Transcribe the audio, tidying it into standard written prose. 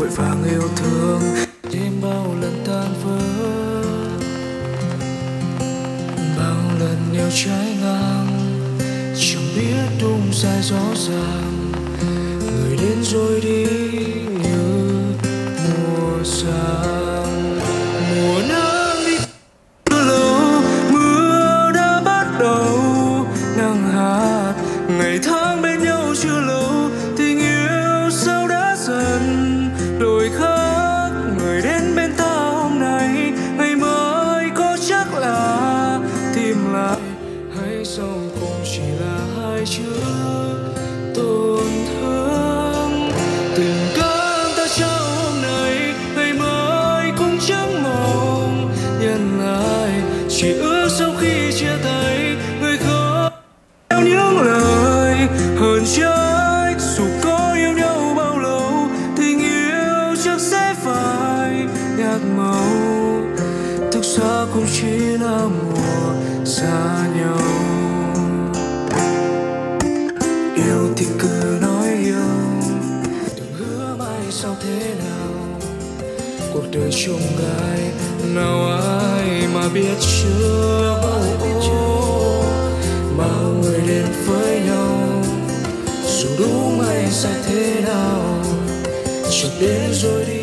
vội vàng yêu thương. Đêm bao lần tan vỡ, bao lần yêu trái ngang, chẳng biết đúng sai rõ ràng. Người đến rồi đi như mùa sang, mùa nắng đi từ lâu, mưa đã bắt đầu nắng hạt. Ngày tháng bên nhau chưa lâu, tình yêu sao đã dần đổi khác. Người đến bên ta hôm nay, ngày mai có chắc là tìm lại, hay sau cùng chỉ là hai chữ tổn thương. Tình cảm ta trao hôm nay, ngày mai cũng chẳng mong nhận lại. Chỉ ước sau khi chia tay, người không theo những lời hờn trách. Dù có yêu nhau bao lâu, tình yêu chắc sẽ phải nhạt màu. Thực ra cũng chỉ là mùa xa nhau. Yêu thì cứ nói yêu, đừng hứa mai sau thế nào. Cuộc đời chông gai, nào ai mà biết trước. Bao người đến với nhau, dù đúng hay sai thế nào, chợt đến rồi đi.